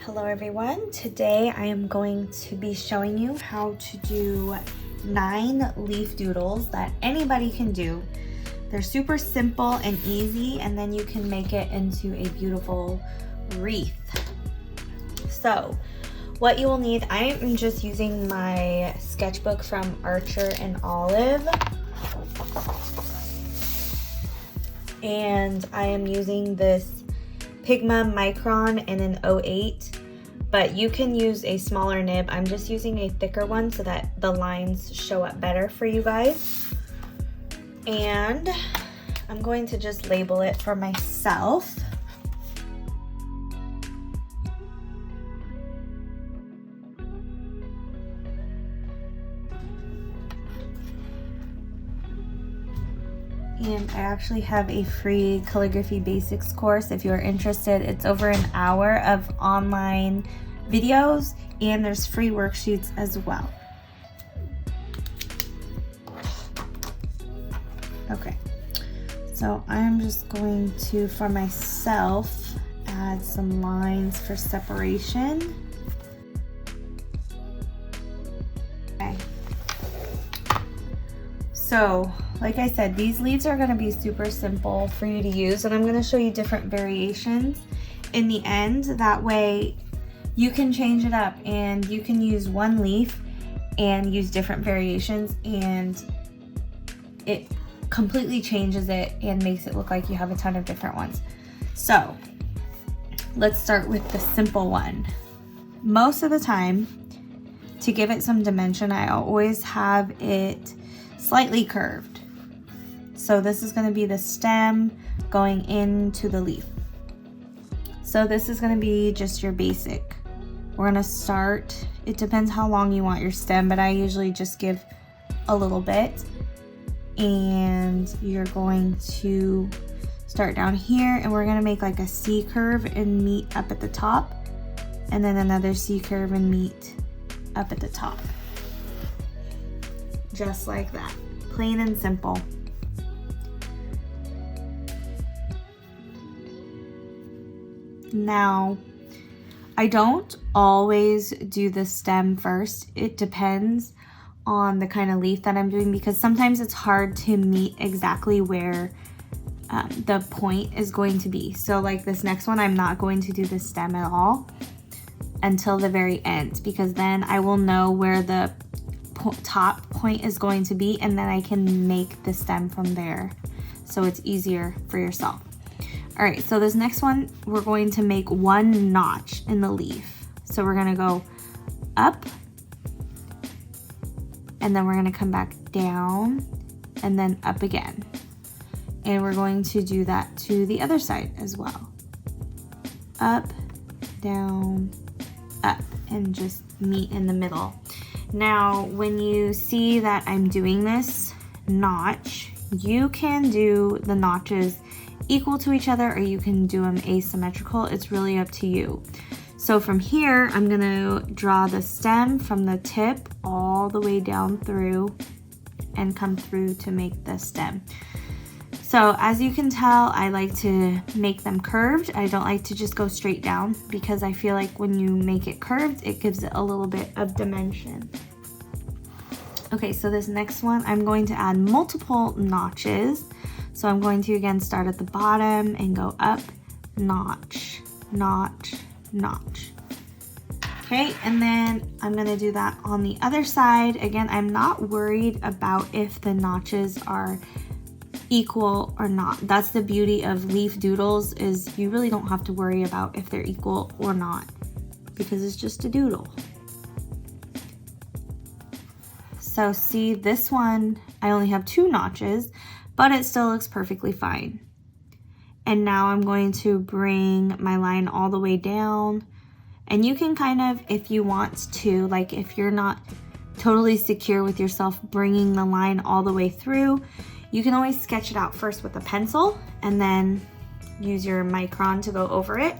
Hello everyone, today I am going to be showing you how to do 9 leaf doodles that anybody can do. They're super simple and easy, and then you can make it into a beautiful wreath. So what you will need, I am just using my sketchbook from Archer and Olive, and I am using this Pigma Micron in an 08, but you can use a smaller nib. I'm just using a thicker one so that the lines show up better for you guys. And I'm going to just label it for myself. And I actually have a free calligraphy basics course if you're interested. It's over an hour of online videos, and there's free worksheets as well. Okay, so I'm just going to, for myself, add some lines for separation. Okay. So, like I said, these leaves are going to be super simple for you to use, and I'm going to show you different variations in the end. That way you can change it up and you can use one leaf and use different variations, and it completely changes it and makes it look like you have a ton of different ones. So let's start with the simple one. Most of the time, to give it some dimension, I always have it slightly curved. So this is going to be the stem going into the leaf. So this is going to be just your basic. We're going to start, it depends how long you want your stem, but I usually just give a little bit. And you're going to start down here, and we're going to make like a C curve and meet up at the top, and then another C curve and meet up at the top. Just like that, plain and simple. Now, I don't always do the stem first. It depends on the kind of leaf that I'm doing, because sometimes it's hard to meet exactly where the point is going to be. So like this next one, I'm not going to do the stem at all until the very end, because then I will know where the top point is going to be, and then I can make the stem from there, so it's easier for yourself. All right, so this next one, we're going to make one notch in the leaf. So we're gonna go up, and then we're gonna come back down, and then up again. And we're going to do that to the other side as well. Up, down, up, and just meet in the middle. Now, when you see that I'm doing this notch, you can do the notches equal to each other, or you can do them asymmetrical. It's really up to you. So from here, I'm gonna draw the stem from the tip all the way down through and come through to make the stem. So as you can tell, I like to make them curved. I don't like to just go straight down, because I feel like when you make it curved, it gives it a little bit of dimension. Okay, so this next one, I'm going to add multiple notches. So I'm going to again start at the bottom and go up, notch, notch, notch. Okay, and then I'm gonna do that on the other side. Again, I'm not worried about if the notches are equal or not. That's the beauty of leaf doodles, is you really don't have to worry about if they're equal or not, because it's just a doodle. So see, this one, I only have 2 notches, but it still looks perfectly fine. And now I'm going to bring my line all the way down, and you can kind of, if you want to, like if you're not totally secure with yourself bringing the line all the way through, you can always sketch it out first with a pencil and then use your micron to go over it.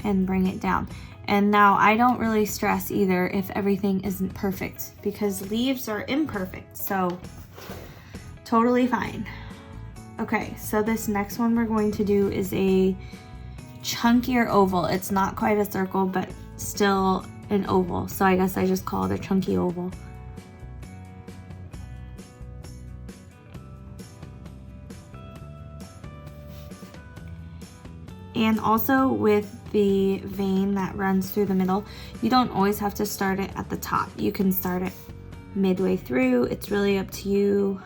And bring it down. And now I don't really stress either if everything isn't perfect, because leaves are imperfect. So Totally fine. Okay, so this next one we're going to do is a chunkier oval. It's not quite a circle, but still an oval. So I guess I just call it a chunky oval. And also with the vein that runs through the middle, you don't always have to start it at the top. You can start it midway through. It's really up to you.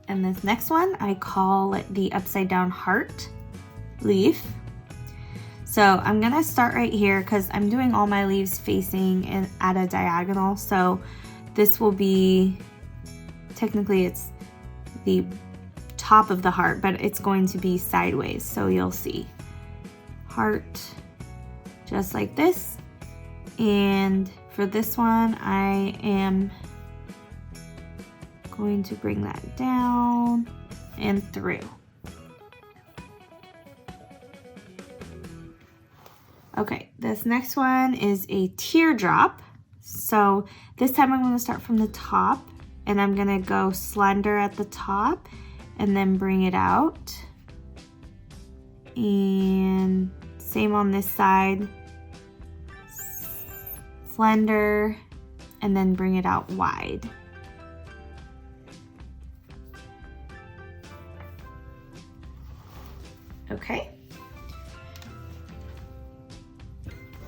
And this next one, I call it the upside down heart leaf. So I'm gonna start right here because I'm doing all my leaves facing at a diagonal. So this will be, technically it's the top of the heart, but it's going to be sideways. So you'll see heart just like this. And for this one, I am going to bring that down and through. Okay, this next one is a teardrop. So this time I'm going to start from the top and I'm going to go slender at the top and then bring it out. And same on this side, slender and then bring it out wide. Okay.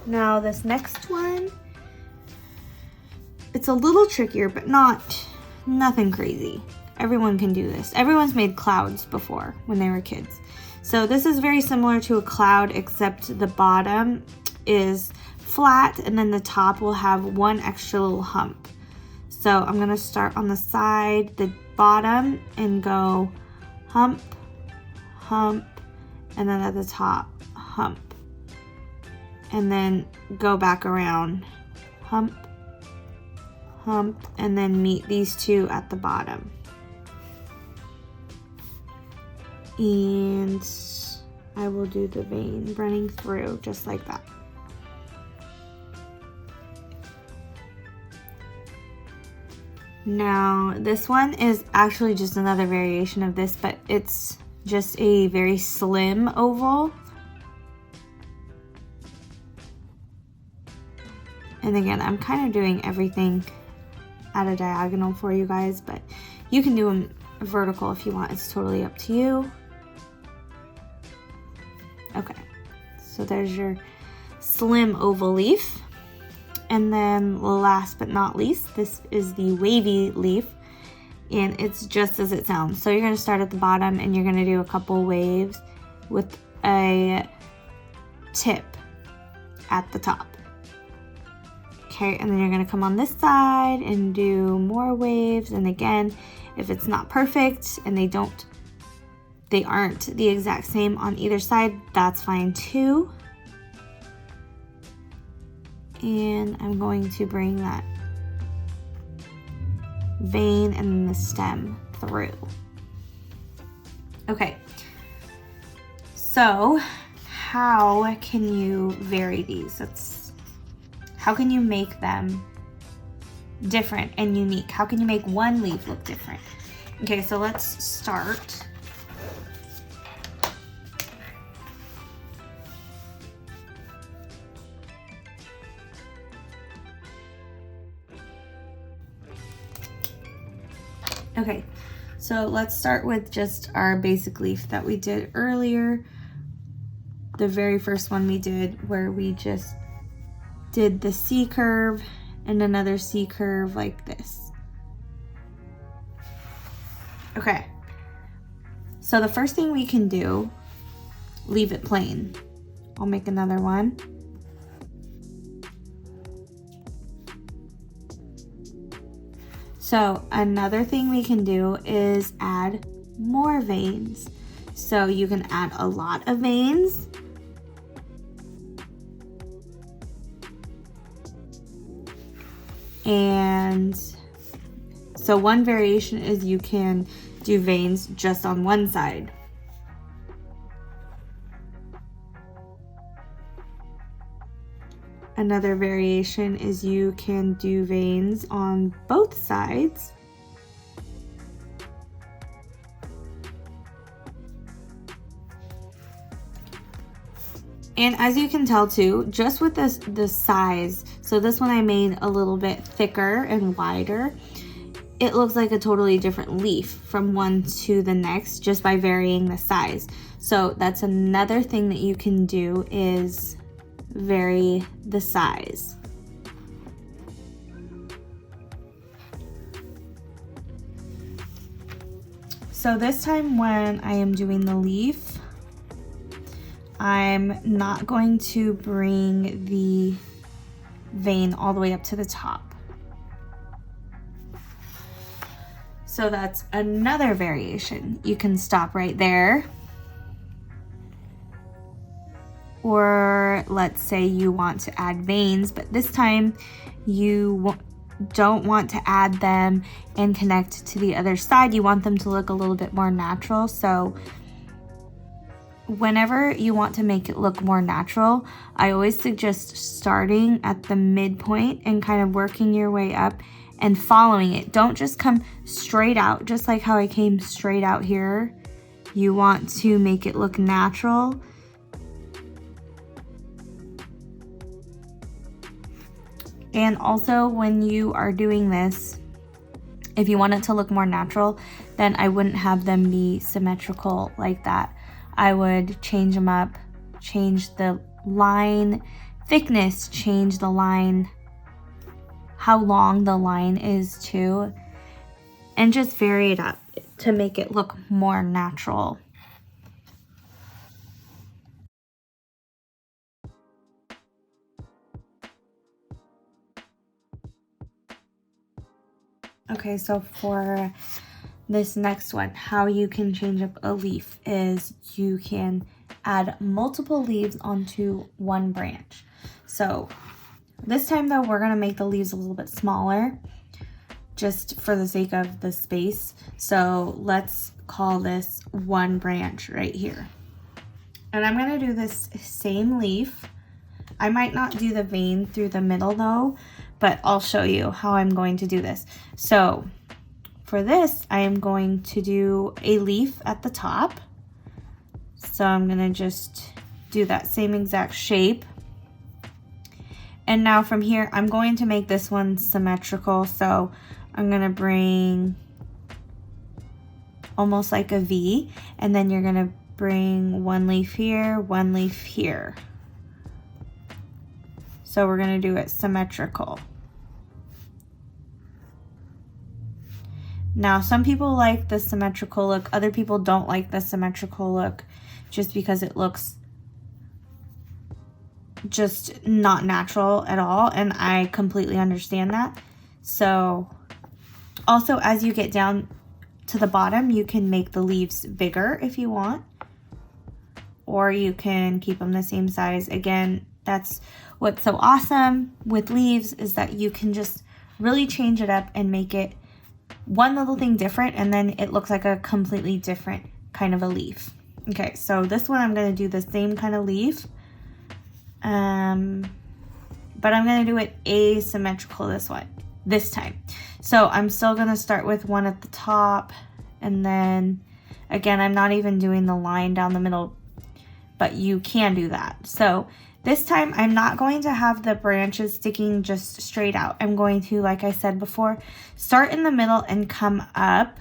Now this next one, it's a little trickier, but nothing crazy. Everyone can do this. Everyone's made clouds before when they were kids. So this is very similar to a cloud, except the bottom is flat and then the top will have one extra little hump. So I'm gonna start on the side, the bottom, and go hump, hump, and then at the top, hump. And then go back around, hump, hump, and then meet these two at the bottom. And I will do the vein running through just like that. Now this one is actually just another variation of this, but it's just a very slim oval. And again, I'm kind of doing everything at a diagonal for you guys, but you can do them vertical if you want. It's totally up to you. Okay, so there's your slim oval leaf. And then last but not least, this is the wavy leaf, and it's just as it sounds. So you're gonna start at the bottom and you're gonna do a couple waves with a tip at the top. Okay, and then you're gonna come on this side and do more waves. And again, if it's not perfect and they aren't the exact same on either side, that's fine too. And I'm going to bring that vein and then the stem through. Okay, so how can you vary these? How can you make them different and unique? How can you make one leaf look different? Okay, so let's start. Okay, so let's start with just our basic leaf that we did earlier. The very first one we did, where we just did the C curve and another C curve like this. Okay, so the first thing we can do, leave it plain. I'll make another one. So another thing we can do is add more veins. So you can add a lot of veins. And so one variation is you can do veins just on one side. Another variation is you can do veins on both sides. And as you can tell too, just with the size, so this one I made a little bit thicker and wider, it looks like a totally different leaf from one to the next just by varying the size. So that's another thing that you can do, is vary the size. So this time when I am doing the leaf, I'm not going to bring the vein all the way up to the top. So that's another variation. You can stop right there. Or let's say you want to add veins, but this time you don't want to add them and connect to the other side. You want them to look a little bit more natural. So whenever you want to make it look more natural, I always suggest starting at the midpoint and kind of working your way up and following it. Don't just come straight out, just like how I came straight out here. You want to make it look natural. And also when you are doing this, if you want it to look more natural, then I wouldn't have them be symmetrical like that. I would change them up, change the line thickness, change the line, how long the line is too, and just vary it up to make it look more natural. Okay, so for this next one, how you can change up a leaf is you can add multiple leaves onto one branch. So this time though, we're gonna make the leaves a little bit smaller just for the sake of the space. So let's call this one branch right here. And I'm gonna do this same leaf. I might not do the vein through the middle though, but I'll show you how I'm going to do this. So for this, I am going to do a leaf at the top. So I'm gonna just do that same exact shape. And now from here, I'm going to make this one symmetrical. So I'm gonna bring almost like a V, and then you're gonna bring one leaf here, one leaf here. So we're gonna do it symmetrical. Now, some people like the symmetrical look, other people don't like the symmetrical look just because it looks just not natural at all, and I completely understand that. So also, as you get down to the bottom, you can make the leaves bigger if you want, or you can keep them the same size. Again, that's what's so awesome with leaves, is that you can just really change it up and make it one little thing different, and then it looks like a completely different kind of a leaf. Okay, so this one I'm going to do the same kind of leaf, but I'm going to do it asymmetrical this time. So I'm still going to start with one at the top, and then again, I'm not even doing the line down the middle, but you can do that. So this time, I'm not going to have the branches sticking just straight out. I'm going to, like I said before, start in the middle and come up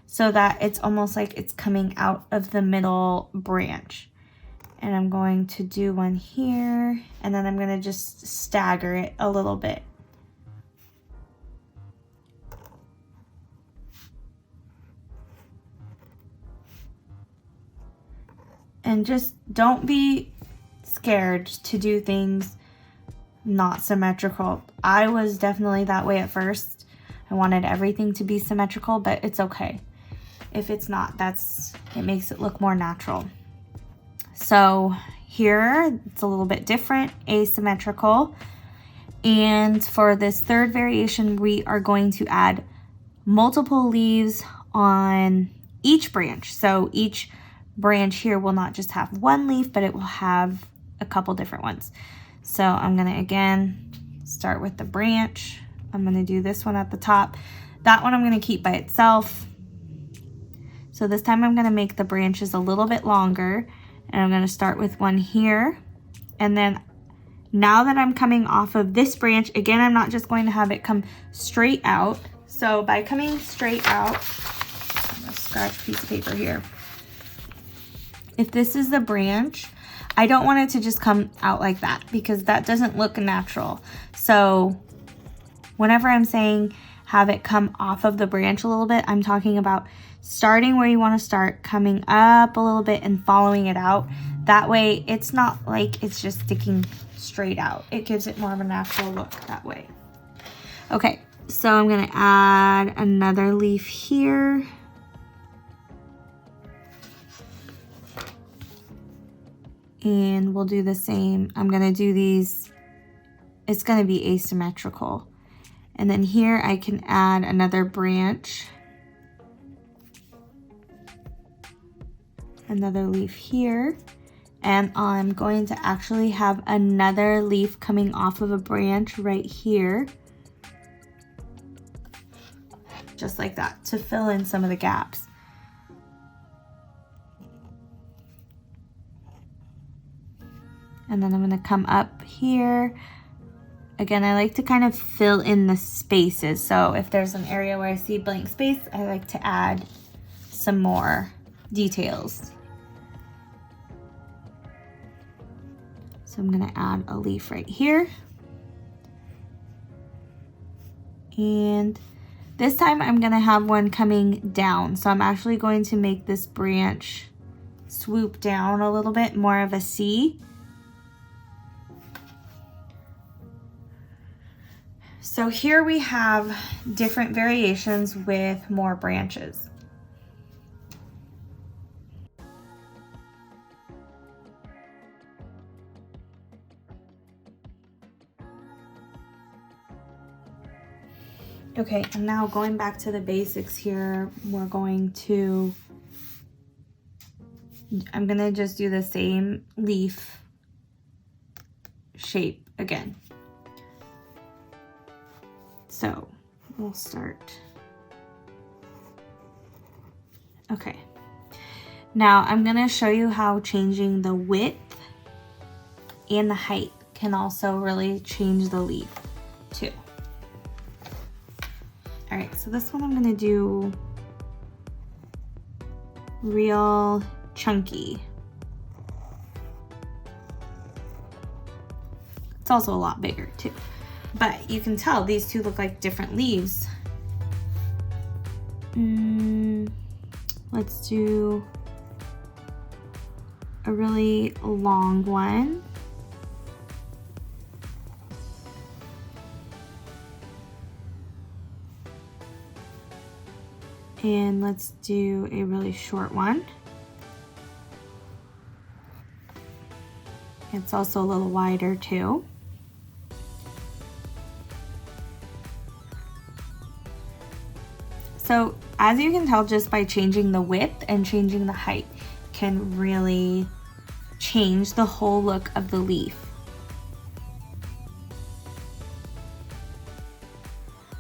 so that it's almost like it's coming out of the middle branch. And I'm going to do one here, and then I'm going to just stagger it a little bit. And just don't be scared to do things not symmetrical. I was definitely that way at first. I wanted everything to be symmetrical, but it's okay. If it's not, it makes it look more natural. So here, it's a little bit different, asymmetrical. And for this third variation, we are going to add multiple leaves on each branch. So each branch here will not just have one leaf, but it will have a couple different ones. So I'm gonna again start with the branch. I'm gonna do this one at the top. That one I'm gonna keep by itself. So this time I'm gonna make the branches a little bit longer, and I'm gonna start with one here. And then now that I'm coming off of this branch, again, I'm not just going to have it come straight out. So by coming straight out, I'm gonna scratch a piece of paper here. If this is the branch, I don't want it to just come out like that because that doesn't look natural. So whenever I'm saying have it come off of the branch a little bit, I'm talking about starting where you want to start, coming up a little bit and following it out. That way it's not like it's just sticking straight out. It gives it more of a natural look that way. Okay, so I'm gonna add another leaf here. And we'll do the same. I'm gonna do these, it's gonna be asymmetrical. And then here I can add another branch. Another leaf here. And I'm going to actually have another leaf coming off of a branch right here. Just like that, to fill in some of the gaps. And then I'm gonna come up here. Again, I like to kind of fill in the spaces. So if there's an area where I see blank space, I like to add some more details. So I'm gonna add a leaf right here. And this time I'm gonna have one coming down. So I'm actually going to make this branch swoop down a little bit, more of a C. So here we have different variations with more branches. Okay, and now going back to the basics here, I'm gonna just do the same leaf shape again. So we'll start. Okay, now I'm gonna show you how changing the width and the height can also really change the leaf too. All right, so this one I'm gonna do real chunky. It's also a lot bigger too. But you can tell these two look like different leaves. Let's do a really long one. And let's do a really short one. It's also a little wider too. So as you can tell, just by changing the width and changing the height can really change the whole look of the leaf.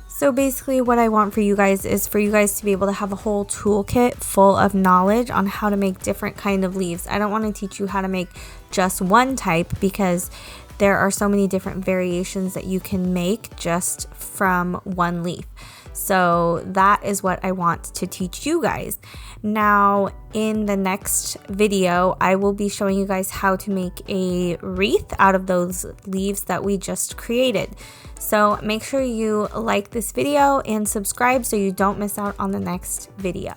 So basically what I want for you guys is for you guys to be able to have a whole toolkit full of knowledge on how to make different kind of leaves. I don't want to teach you how to make just one type because there are so many different variations that you can make just from one leaf. So that is what I want to teach you guys. Now in the next video, I will be showing you guys how to make a wreath out of those leaves that we just created. So make sure you like this video and subscribe so you don't miss out on the next video.